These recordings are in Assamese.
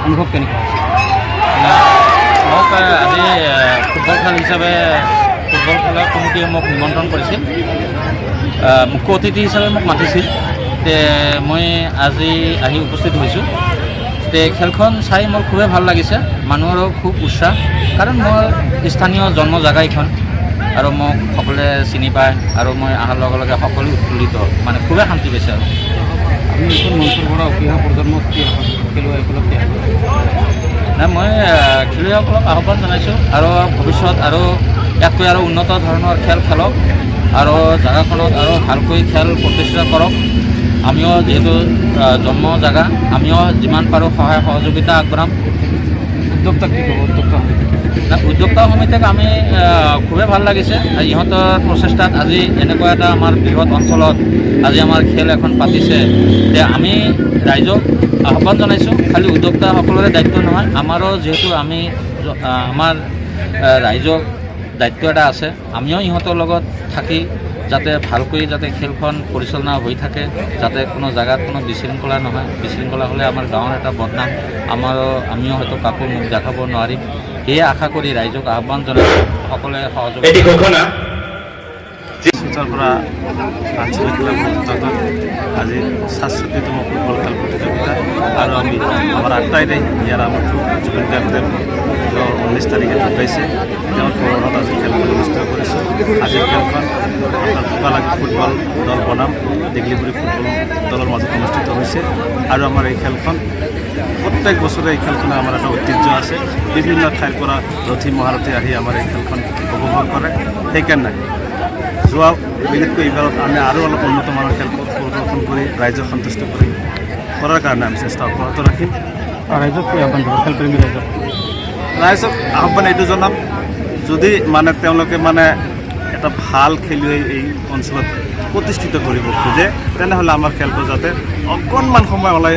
অনুভৱ কেনেকুৱা হৈছে? মোক আজি ফুটবল খেল হিচাপে ফুটবল খেলৰ কমিটিয়ে মোক নিমন্ত্ৰণ কৰিছিল, মুখ্য অতিথি হিচাপে মোক মাতিছিল। মই আজি আহি উপস্থিত হৈছোঁ। খেলখন চাই মোৰ খুবেই ভাল লাগিছে, মানুহৰো খুব উৎসাহ, কাৰণ মোৰ স্থানীয় জন্ম জেগা এইখন আৰু মোক সকলোৱে চিনি পায় আৰু মই অহাৰ লগে লগে সকলো উৎফুল্লিত, মানে খুবেই শান্তি পাইছে। আৰু আপুনি এইখন মঞ্চৰ পৰা উঠি অহা প্ৰজন্মক কি খেলুৱৈসকলক কি নাই, মই খেলুৱৈসকলক আহ্বান জনাইছোঁ আৰু ভৱিষ্যত আৰু ইয়াতকৈ আৰু উন্নত ধৰণৰ খেল খেলক আৰু জেগাখনত আৰু ভালকৈ খেল প্ৰতিষ্ঠা কৰক। আমিও যিহেতু জন্ম জেগা, আমিও যিমান পাৰোঁ সহায় সহযোগিতা আগবঢ়াম। উদ্যোক্তাক কি ক'ব? উদ্যোক্তা সমিতিক আমি খুবেই ভাল লাগিছে, ইহঁতৰ প্ৰচেষ্টাত আজি এনেকুৱা এটা আমাৰ বৃহৎ অঞ্চলত আজি আমাৰ খেল এখন পাতিছে। আমি ৰাইজক আহ্বান জনাইছোঁ, খালি উদ্যোক্তাসকলৰে দায়িত্ব নহয়, আমাৰো যিহেতু আমি আমাৰ ৰাইজক দায়িত্ব এটা আছে, আমিও ইহঁতৰ লগত থাকি যাতে ভালকৈ যাতে খেলখন পৰিচালনা হৈ থাকে, যাতে কোনো জেগাত কোনো বিশৃংখলা নহয়। বিশৃংখলা হ'লে আমাৰ গাঁৱৰ এটা বদনাম, আমিও হয়তো কাকো মুখ দেখাব নোৱাৰিম। সেয়ে আশা কৰি ৰাইজক আহ্বান জনাইছোঁ, সকলোৱে সহযোগিতা। পৰা আঞ্চলিক ক্লাবৰ উদ্যোগত আজি ৬৭তম ফুটবল খেল প্ৰতিযোগিতা আৰু আমি আমাৰ ৮ তাৰিখে ইয়াৰ আমাৰ জুবিন গাৰ্গদেৱ 19 তাৰিখে ঢুকাইছে, তেওঁৰ খবৰত আজি খেলখন অনুষ্ঠিত কৰিছোঁ। আজিৰ খেলখন আপোনাৰ ফুটবল দল বনাম দীঘলীপুৰী ফুটবল দলৰ মাজত অনুষ্ঠিত হৈছে আৰু আমাৰ এই খেলখন প্ৰত্যেক বছৰে এই খেলখনৰ আমাৰ এটা ঐতিহ্য আছে। বিভিন্ন ঠাইৰ পৰা ৰথী মহাৰথী আহি আমাৰ এই খেলখন উপভোগ কৰে। সেইকাৰণে যোৱা বিশেষকৈ এইবাৰত আমি আৰু অলপ উন্নতমানৰ খেল প্ৰদৰ্শন কৰি ৰাইজক সন্তুষ্ট কৰাৰ কাৰণে আমি চেষ্টা অব্যাহত ৰাখিম। ৰাইজক কি আহ্বান দিব? খেলপ্ৰেমী ৰাইজক আহ্বান এইটো জনাম, যদি মানে তেওঁলোকে মানে এটা ভাল খেলুৱৈ এই অঞ্চলত প্ৰতিষ্ঠিত কৰিব খোজে, তেনেহ'লে আমাৰ খেলটো যাতে অকণমান সময় ওলাই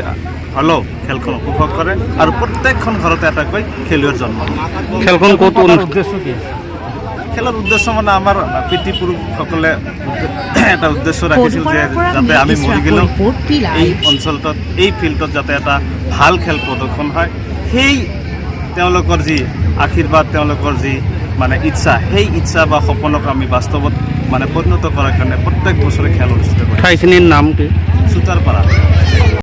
হ'লেও খেলখন উপভোগ কৰে আৰু প্ৰত্যেকখন ঘৰতে এটাকৈ খেলুৱৈৰ জন্ম। খেলখন ক'ত উদ্দেশ্য কি? খেলৰ উদ্দেশ্য মানে আমাৰ পিতৃপুৰুষসকলে এটা উদ্দেশ্য ৰাখিছিল যে যাতে আমি মৰি গ'লেও এই অঞ্চলটোত এই ফিল্ডত যাতে এটা ভাল খেল প্ৰদৰ্শন হয়, সেই তেওঁলোকৰ যি আশীৰ্বাদ, তেওঁলোকৰ যি মানে ইচ্ছা, সেই ইচ্ছা বা সপোনক আমি বাস্তৱত মানে পৰিণত কৰাৰ কাৰণে প্ৰত্যেক বছৰে খেল অনুষ্ঠিত কৰোঁ। ঠাইখিনিৰ নাম কি? চুতাৰপাৰা।